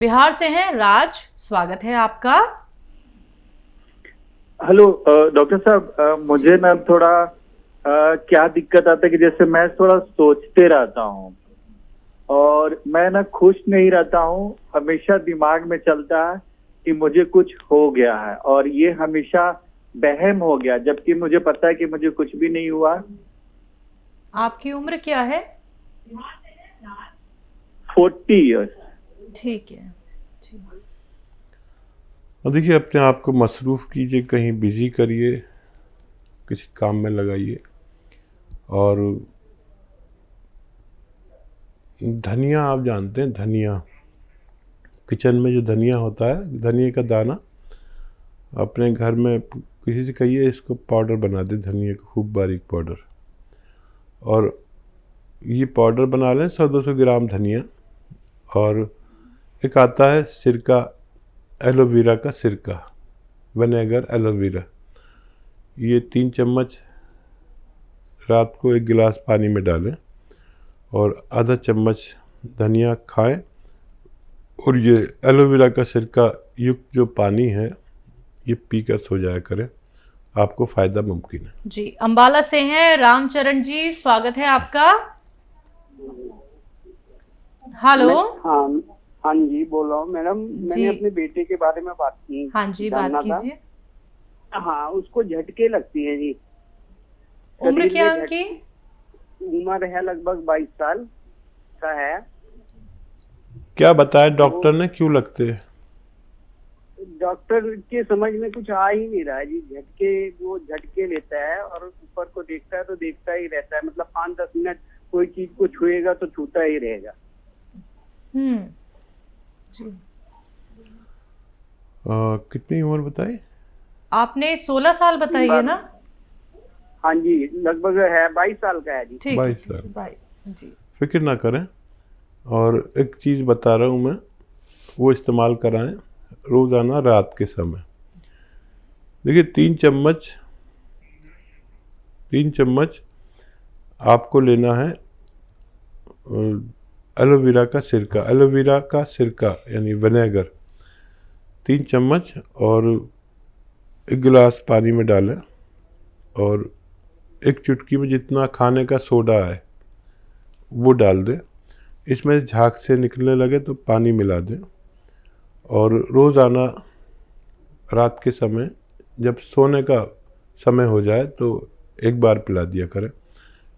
बिहार से हैं राज, स्वागत है आपका। हेलो डॉक्टर साहब, मुझे ना थोड़ा क्या दिक्कत आता है कि जैसे मैं थोड़ा सोचते रहता हूँ और मैं ना खुश नहीं रहता हूँ। हमेशा दिमाग में चलता है कि मुझे कुछ हो गया है और ये हमेशा वहम हो गया, जबकि मुझे पता है कि मुझे कुछ भी नहीं हुआ। आपकी उम्र क्या है? 40 ईयर्स। ठीक है जी। और देखिए, अपने आप को मसरूफ़ कीजिए, कहीं बिज़ी करिए, किसी काम में लगाइए। और धनिया, आप जानते हैं धनिया, किचन में जो धनिया होता है, धनिया का दाना, अपने घर में किसी से कहिए इसको पाउडर बना दे, धनिया का खूब बारीक पाउडर। और ये पाउडर बना लें 100-200 ग्राम धनिया। और एक आता है सिरका, एलोवेरा का सिरका, विनेगर एलोवेरा, ये 3 चम्मच रात को 1 गिलास पानी में डालें और आधा चम्मच धनिया खाएं। और ये एलोवेरा का सिरका युक्त जो पानी है ये पीकर सो जाया करें, आपको फ़ायदा मुमकिन है। जी, अंबाला से हैं रामचरण जी, स्वागत है आपका। हेलो। हाँ हाँ जी, बोल रहा हूँ मैडम। मैंने जी। अपने बेटे के बारे में बात की, हाँ जी, बात जानना था। कीजिए। हाँ, उसको झटके लगती है जी। उम्र शरीर क्या में है उनकी? उम्र है लगभग 22 साल का है। क्या बताया डॉक्टर ने, क्यों लगते हैं? डॉक्टर के समझ में कुछ आ ही नहीं रहा है जी। वो झटके लेता है और ऊपर को देखता है तो देखता ही रहता है, मतलब 5-10 मिनट कोई चीज को छुएगा तो छूता ही रहेगा। जी। कितनी उम्र बताई आपने 16 साल बताई है ना? हाँ जी, लगभग है 22 साल का है जी। ठीक 22 साल। 22 जी। फिक्र ना करें। और एक चीज़ बता रहा हूँ मैं, वो इस्तेमाल कराएं रोज़ाना रात के समय। देखिए, 3 चम्मच आपको लेना है एलोवेरा का सिरका यानी विनेगर, 3 चम्मच, और 1 गिलास पानी में डालें और 1 चुटकी में जितना खाने का सोडा है वो डाल दें। इसमें झाग से निकलने लगे तो पानी मिला दें और रोज़ाना रात के समय जब सोने का समय हो जाए तो एक बार पिला दिया करें।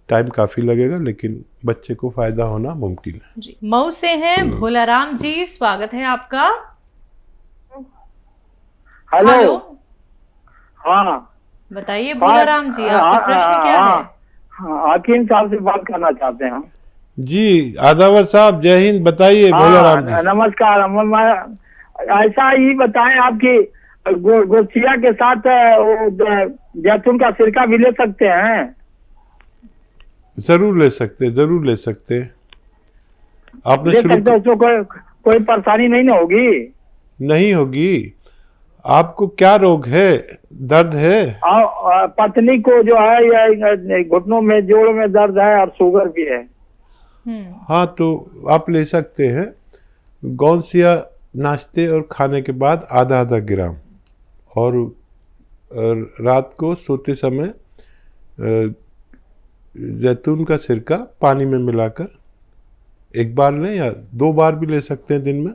टाइम काफ़ी लगेगा लेकिन बच्चे को फ़ायदा होना मुमकिन है। जी, मऊ से हैं भोलाराम जी, स्वागत है आपका। हेलो। हाँ बताइए भोलाराम जी, आपका प्रश्न क्या है? हाँ, हकीम साहब से बात करना चाहते हैं हम। जी, आदावर साहब, जय हिंद। बताइए भोलाराम जी। नमस्कार। ऐसा ही बताएं, आपकी गोसिया के साथ जैतून का सिरका भी ले सकते हैं? ज़रूर ले सकते हैं। आपने ले शुरू सकते हैं, उसमें कोई परेशानी नहीं ना होगी? नहीं होगी। आपको क्या रोग है, दर्द है? पत्नी को जो है ये घुटनों में, जोड़ में दर्द है और शुगर भी है। हाँ, तो आप ले सकते हैं गौनसिया नाश्ते और खाने के बाद आधा ग्राम, और रात को सोते समय जैतून का सिरका पानी में मिलाकर 1 बार लें या 2 बार भी ले सकते हैं दिन में।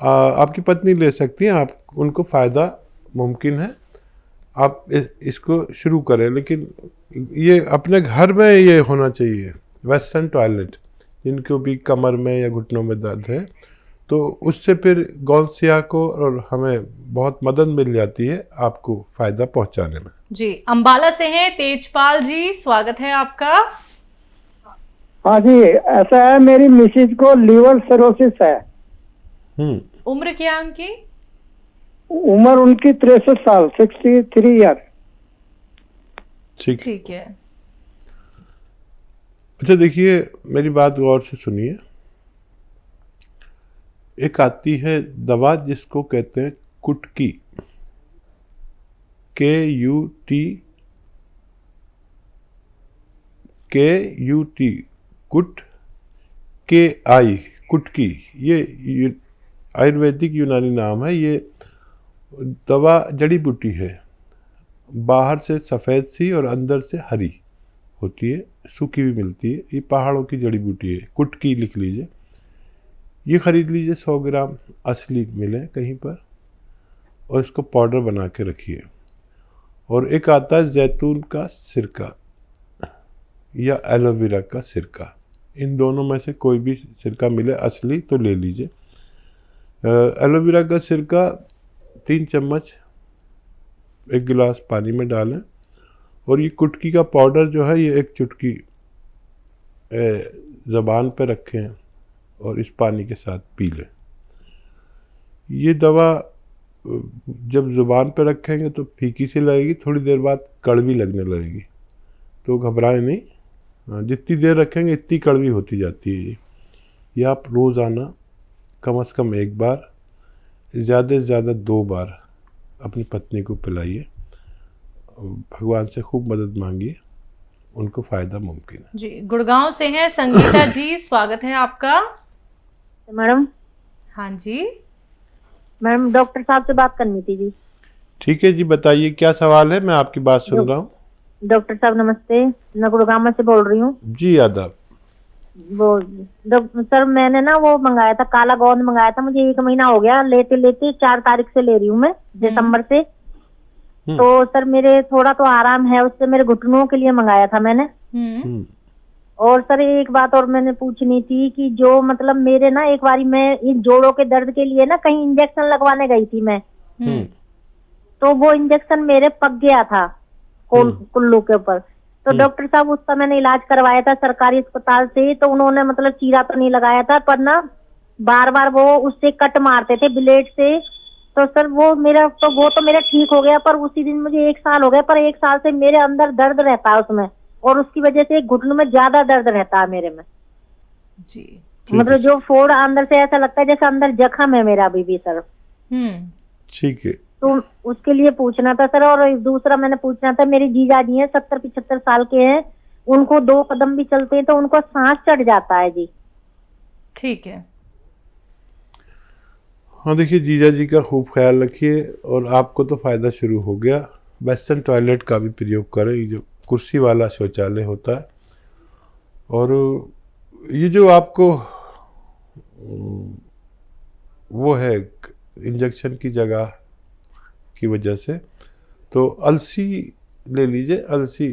आपकी पत्नी ले सकती हैं, आप उनको फ़ायदा मुमकिन है। आप इसको शुरू करें, लेकिन ये अपने घर में ये होना चाहिए। वेस्टर्न टॉयलेट, जिनको भी कमर में या घुटनों में दर्द है, तो उससे फिर गौनसिया को और हमें बहुत मदद मिल जाती है आपको फ़ायदा पहुंचाने में। जी, अंबाला से हैं तेजपाल जी, स्वागत है आपका। हाँ जी, ऐसा है, मेरी मिसेज को लीवर सिरोसिस है। उम्र क्या है उनकी? उम्र उनकी 63 साल, 63 ईयर। ठीक है। अच्छा, देखिए, मेरी बात गौर से सुनिए। एक आती है दवा जिसको कहते हैं कुटकी, KUT, कुट, KI, कुटकी। ये आयुर्वेदिक यूनानी नाम है। ये दवा जड़ी बूटी है, बाहर से सफ़ेद सी और अंदर से हरी होती है, सूखी भी मिलती है। ये पहाड़ों की जड़ी बूटी है, कुटकी लिख लीजिए। ये ख़रीद लीजिए 100 ग्राम, असली मिले कहीं पर, और इसको पाउडर बना के रखिए। और एक आता है जैतून का सिरका या एलोवेरा का सिरका, इन दोनों में से कोई भी सिरका मिले असली तो ले लीजिए। एलोवेरा का सिरका 3 चम्मच 1 गिलास पानी में डालें, और ये कुटकी का पाउडर जो है ये 1 चुटकी ज़बान पे रखें और इस पानी के साथ पी लें। ये दवा जब ज़ुबान पे रखेंगे तो फीकी सी लगेगी, थोड़ी देर बाद कड़वी लगने लगेगी, तो घबराएं नहीं। जितनी देर रखेंगे इतनी कड़वी होती जाती है ये आप रोज़ाना कम से कम 1 बार, ज़्यादा से ज़्यादा 2 बार अपनी पत्नी को पिलाइए। भगवान से खूब मदद मांगिए, उनको फ़ायदा मुमकिन है। जी, गुड़गांव से हैं संगीता जी, स्वागत है आपका। मैडम। हाँ जी मैडम, डॉक्टर साहब से बात करनी थी जी। ठीक है जी, बताइए क्या सवाल है, मैं आपकी बात सुन रहा हूँ। डॉक्टर साहब नमस्ते, मैं गुड़गांव से बोल रही हूँ। जी आदाब। वो सर मैंने ना वो मंगाया था, काला गोंद मंगाया था, मुझे 1 महीना हो गया लेते लेते। 4 तारीख से ले रही हूँ मैं, दिसंबर से। तो सर मेरे थोड़ा तो आराम है उससे, मेरे घुटनों के लिए मंगाया था मैंने। और सर एक बात और मैंने पूछनी थी कि जो मतलब मेरे ना एक बारी मैं इन जोड़ों के दर्द के लिए ना कहीं इंजेक्शन लगवाने गई थी मैं, तो वो इंजेक्शन मेरे पक गया था कुल्लू के ऊपर। तो डॉक्टर साहब उसका मैंने इलाज करवाया था सरकारी अस्पताल से, तो उन्होंने मतलब चीरा तो नहीं लगाया था, पर ना बार बार वो उससे कट मारते थे ब्लेड से। तो सर वो मेरा ठीक हो गया, पर उसी दिन मुझे 1 साल हो गया, पर 1 साल से मेरे अंदर दर्द रहता है उसमें, और उसकी वजह से घुटनों में ज्यादा दर्द रहता है मेरे में जी। मतलब जो फोड़ अंदर से ऐसा लगता है जैसे अंदर जख्म है मेरा अभी भी सर। ठीक है, तो उसके लिए पूछना था सर। और दूसरा मैंने पूछना था, मेरे जीजा जी हैं 70-75 साल के हैं, उनको 2 कदम भी चलते हैं तो उनको सांस चढ़ जाता है जी। ठीक है। हाँ देखिए, जीजा जी का खूब ख्याल रखिए, और आपको तो फ़ायदा शुरू हो गया। वेस्टर्न टॉयलेट का भी प्रयोग करें, ये जो कुर्सी वाला शौचालय होता है। और ये जो आपको वो है इंजेक्शन की जगह की वजह से, तो अलसी ले लीजिए। अलसी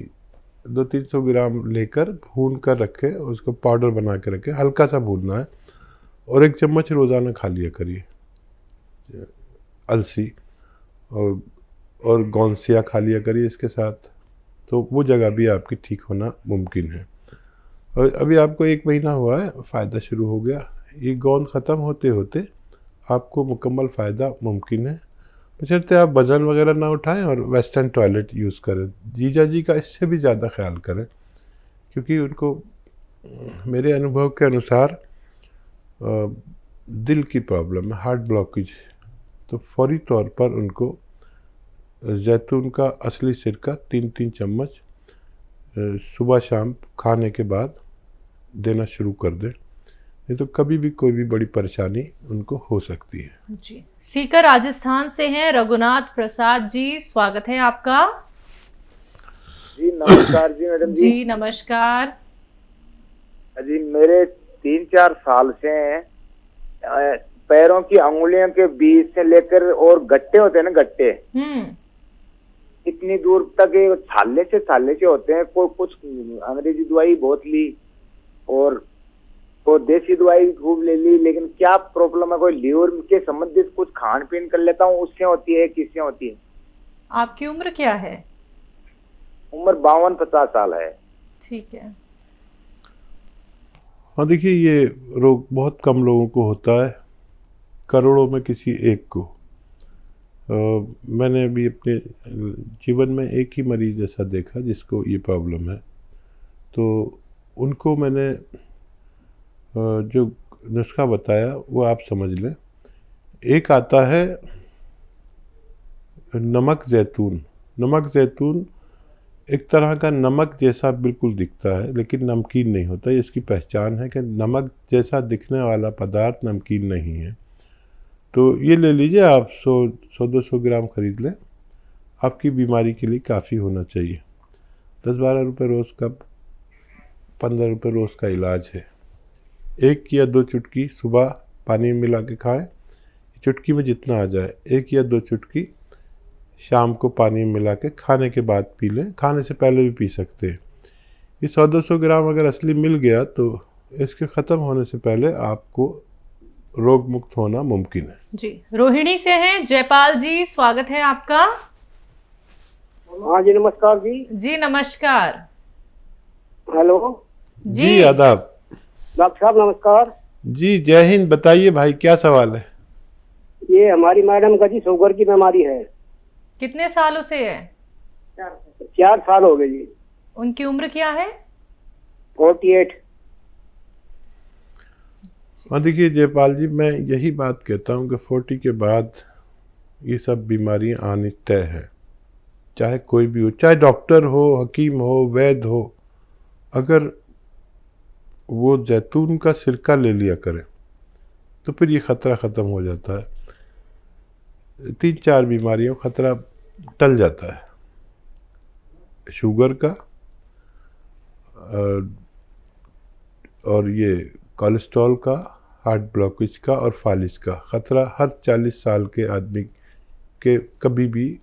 200-300 ग्राम लेकर भून कर रखें, उसको पाउडर बना के रखें, हल्का सा भूनना है, और 1 चम्मच रोज़ाना खा लिया करिए अलसी। और गौनसिया खा लिया करिए इसके साथ, तो वो जगह भी आपकी ठीक होना मुमकिन है। और अभी आपको 1 महीना हुआ है, फ़ायदा शुरू हो गया। ये गोंद ख़त्म होते होते आपको मुकम्मल फ़ायदा मुमकिन है, बशर्ते आप वज़न वगैरह ना उठाएं और वेस्टर्न टॉयलेट यूज़ करें। जीजा जी का इससे भी ज़्यादा ख्याल करें, क्योंकि उनको मेरे अनुभव के अनुसार दिल की प्रॉब्लम है, हार्ट ब्लॉकेज। तो फौरी तौर पर उनको जैतून का असली सिरका 3-3 चम्मच सुबह शाम खाने के बाद देना शुरू कर दें, नहीं तो कभी भी कोई भी बड़ी परेशानी उनको हो सकती है। जी, सीकर राजस्थान से हैं रघुनाथ प्रसाद जी, स्वागत है आपका। जी नमस्कार जी मैडम जी। जी नमस्कार जी, मेरे 3-4 साल से पैरों की अंगुलियों के बीच से लेकर, और गट्टे होते हैं ना, गट्टे इतनी दूर तक छाले से होते हैं। कुछ अंग्रेजी दवाई बहुत ली और देसी दवाई खूब ले ली, लेकिन क्या प्रॉब्लम है, कोई लीवर के संबंधित कुछ खान पीन कर लेता हूँ, उससे होती है, किससे होती है? आपकी उम्र क्या है? उम्र 52-50 साल है। ठीक है। हाँ देखिए, ये रोग बहुत कम लोगों को होता है, करोड़ों में किसी एक को। मैंने भी अपने जीवन में एक ही मरीज ऐसा देखा जिसको ये प्रॉब्लम है। तो उनको मैंने जो नुस्खा बताया वो आप समझ लें। एक आता है नमक जैतून। नमक जैतून एक तरह का नमक जैसा बिल्कुल दिखता है, लेकिन नमकीन नहीं होता। इसकी पहचान है कि नमक जैसा दिखने वाला पदार्थ नमकीन नहीं है। तो ये ले लीजिए आप, 100-200 ग्राम खरीद लें, आपकी बीमारी के लिए काफ़ी होना चाहिए। 10-12 रुपये रोज़ का, 15 रुपये रोज़ का इलाज है। 1 या 2 चुटकी सुबह पानी में मिला के खाएं, चुटकी में जितना आ जाए। 1 या 2 चुटकी शाम को पानी में मिला के खाने के बाद पी लें, खाने से पहले भी पी सकते हैं। ये 100-200 ग्राम अगर असली मिल गया तो इसके ख़त्म होने से पहले आपको रोग मुक्त होना मुमकिन है। जी, रोहिणी से हैं जयपाल जी, स्वागत है आपका। हाँ जी, नमस्कार जी। जी नमस्कार। हेलो जी आदाब। डॉक्टर साहब नमस्कार। जी जय हिंद। बताइए भाई, क्या सवाल है? ये हमारी मैडम का जी शुगर की बीमारी है। कितने सालों से है? 4 साल हो गए जी। उनकी उम्र क्या है? 48। हाँ देखिए जयपाल जी, मैं यही बात कहता हूँ कि 40 के बाद ये सब बीमारियाँ आनी तय है, चाहे कोई भी हो, चाहे डॉक्टर हो, हकीम हो, वैद्य हो। अगर वो जैतून का सिरका ले लिया करें तो फिर ये ख़तरा ख़त्म हो जाता है। 3-4 बीमारियों का ख़तरा टल जाता है। शुगर का और ये कोलेस्ट्रॉल का, हार्ट ब्लॉकेज का और फालिज का ख़तरा हर 40 साल के आदमी के कभी भी,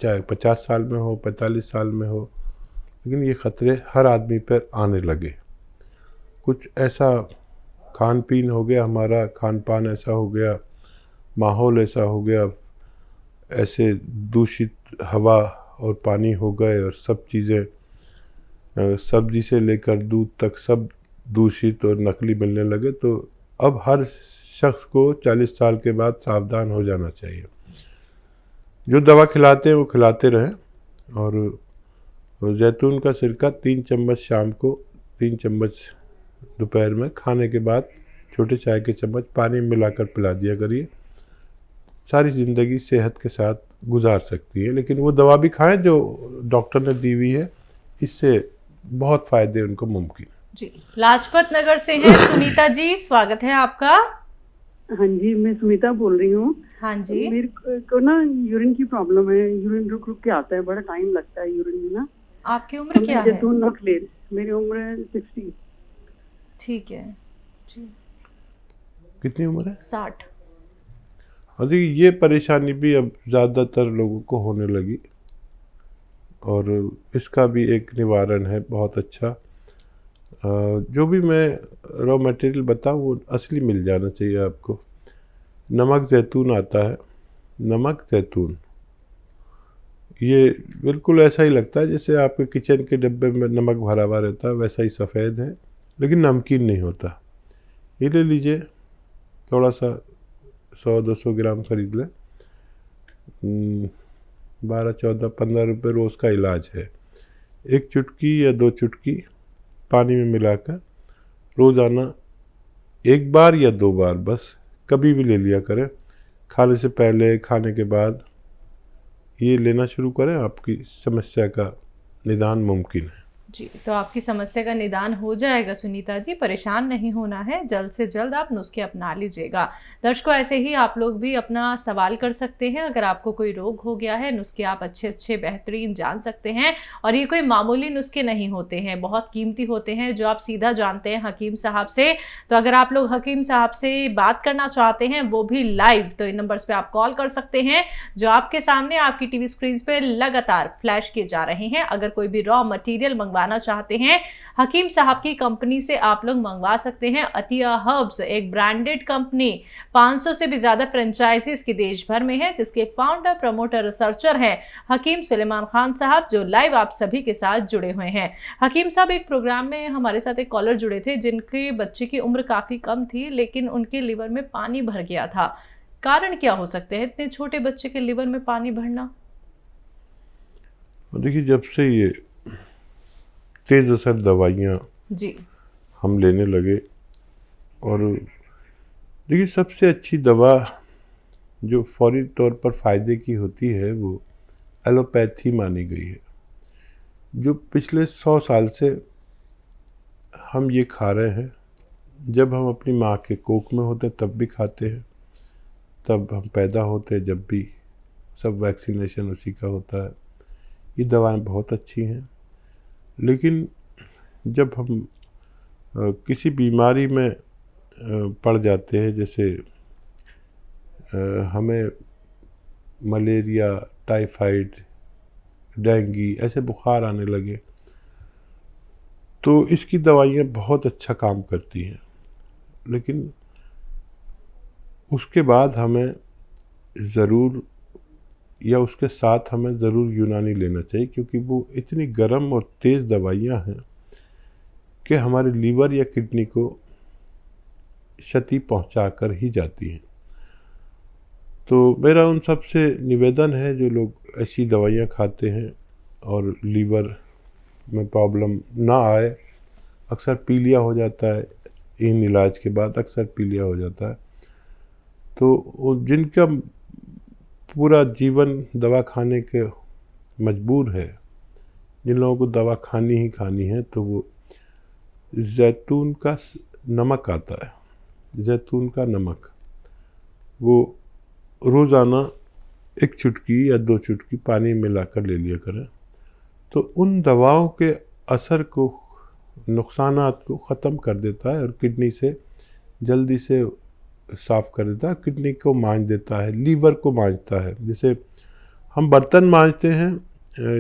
चाहे 50 साल में हो, 45 साल में हो, लेकिन ये ख़तरे हर आदमी पर आने लगे। कुछ ऐसा खान पीन हो गया, हमारा खान पान ऐसा हो गया, माहौल ऐसा हो गया, ऐसे दूषित हवा और पानी हो गए और सब चीज़ें, सब्जी से लेकर दूध तक सब दूषित और नकली मिलने लगे। तो अब हर शख्स को 40 साल के बाद सावधान हो जाना चाहिए। जो दवा खिलाते हैं वो खिलाते रहें। और जैतून का सिरका 3 चम्मच शाम को, 3 चम्मच दोपहर में, खाने के बाद छोटे चाय के चम्मच पानी में मिलाकर पिला दिया करिए। सारी ज़िंदगी सेहत के साथ गुजार सकती है। लेकिन वो दवा भी खाएं जो डॉक्टर ने दी हुई है, इससे बहुत फ़ायदे उनको मुमकिन है। जी, लाजपत नगर से हैं सुनीता जी, स्वागत है आपका। हाँ जी, मैं सुनीता बोल रही हूँ। हाँ जी। मेरे को ना यूरिन की प्रॉब्लम है, यूरिन रुक रुक के आता है, बड़ा टाइम लगता है यूरिन में ना। आपकी उम्र क्या है? जैतून रख ले। मेरी उम्र है 60। ठीक है जी। कितनी उम्र है? 60। और देखिए ये परेशानी भी अब ज़्यादातर लोगों को होने लगी और इसका भी एक निवारण है बहुत अच्छा। जो भी मैं रॉ मटेरियल बताऊँ वो असली मिल जाना चाहिए आपको। नमक ज़ैतून आता है, नमक ज़ैतून, ये बिल्कुल ऐसा ही लगता है जैसे आपके किचन के डिब्बे में नमक भरा हुआ रहता है, वैसा ही सफ़ेद है, लेकिन नमकीन नहीं होता। ये ले लीजिए, थोड़ा सा 100-200 ग्राम खरीद लें। 12-14-15 रुपये रोज़ का इलाज है। 1 चुटकी या 2 चुटकी पानी में मिलाकर रोज़ाना 1 बार या 2 बार बस कभी भी ले लिया करें। खाने से पहले, खाने के बाद ये लेना शुरू करें, आपकी समस्या का निदान मुमकिन है। जी, तो आपकी समस्या का निदान हो जाएगा सुनीता जी, परेशान नहीं होना है। जल्द से जल्द आप नुस्खे अपना लीजिएगा। दर्शकों, ऐसे ही आप लोग भी अपना सवाल कर सकते हैं। अगर आपको कोई रोग हो गया है, नुस्खे आप अच्छे बेहतरीन जान सकते हैं। और ये कोई मामूली नुस्खे नहीं होते हैं, बहुत कीमती होते हैं, जो आप सीधा जानते हैं हकीम साहब से। तो अगर आप लोग हकीम साहब से बात करना चाहते हैं, वो भी लाइव, तो इन नंबर्स पर आप कॉल कर सकते हैं जो आपके सामने आपकी टीवी स्क्रीन पर लगातार फ्लैश किए जा रहे हैं। अगर कोई भी रॉ मटीरियल मंगवाना चाहते हैं, हकीम साहब की कंपनी से आप लोग मंगवा सकते हैं। अतिया हर्ब्स एक ब्रांडेड कंपनी, 500 से भी ज्यादा फ्रेंचाइजीज की देश भर में है, जिसके फाउंडर, प्रमोटर, रिसर्चर हैं हकीम सुलेमान खान साहब, जो लाइव आप सभी के साथ जुड़े हुए हैं। हकीम साहब एक प्रोग्राम में हमारे साथ एक कॉलर जुड़े थे जिनके बच्चे की उम्र काफी कम थी, लेकिन उनके लिवर में पानी भर गया था। कारण क्या हो सकते हैं इतने छोटे बच्चे के लिवर में पानी भरना? देखिए, जब से ये तेज़ असर दवाइयाँ जी हम लेने लगे, और देखिए सबसे अच्छी दवा जो फौरी तौर पर फ़ायदे की होती है वो एलोपैथी मानी गई है। जो पिछले 100 साल से हम ये खा रहे हैं, जब हम अपनी माँ के कोख में होते तब भी खाते हैं, तब हम पैदा होते हैं, जब भी सब वैक्सीनेशन उसी का होता है। ये दवाएं बहुत अच्छी हैं, लेकिन जब हम किसी बीमारी में पड़ जाते हैं, जैसे हमें मलेरिया, टाइफाइड, डेंगू ऐसे बुखार आने लगे, तो इसकी दवाइयाँ बहुत अच्छा काम करती हैं, लेकिन उसके बाद हमें ज़रूर या उसके साथ हमें ज़रूर यूनानी लेना चाहिए, क्योंकि वो इतनी गर्म और तेज़ दवाइयाँ हैं कि हमारे लीवर या किडनी को क्षति पहुंचा कर ही जाती हैं। तो मेरा उन सब से निवेदन है जो लोग ऐसी दवाइयाँ खाते हैं और लीवर में प्रॉब्लम ना आए, अक्सर पीलिया हो जाता है, इन इलाज के बाद अक्सर पीलिया हो जाता है, तो जिनका पूरा जीवन दवा खाने के मजबूर है, जिन लोगों को दवा खानी ही खानी है, तो वो जैतून का नमक आता है, जैतून का नमक, वो रोज़ाना 1 चुटकी या 2 चुटकी पानी में मिलाकर ले लिया करें, तो उन दवाओं के असर को, नुकसानात को ख़त्म कर देता है और किडनी से जल्दी से साफ़ कर देता है, किडनी को मांझ देता है, लीवर को मांझता है। जैसे हम बर्तन मांजते हैं,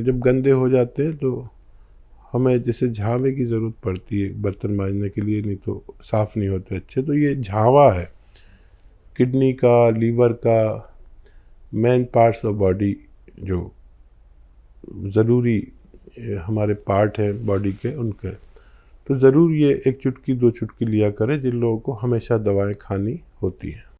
जब गंदे हो जाते हैं तो हमें जैसे झावे की ज़रूरत पड़ती है बर्तन मांजने के लिए, नहीं तो साफ़ नहीं होते अच्छे, तो ये झावा है किडनी का, लीवर का, मेन पार्ट्स ऑफ बॉडी जो ज़रूरी हमारे पार्ट हैं बॉडी के, उनके, तो ज़रूर ये 1 चुटकी 2 चुटकी लिया करें जिन लोगों को हमेशा दवाएं खानी होती हैं।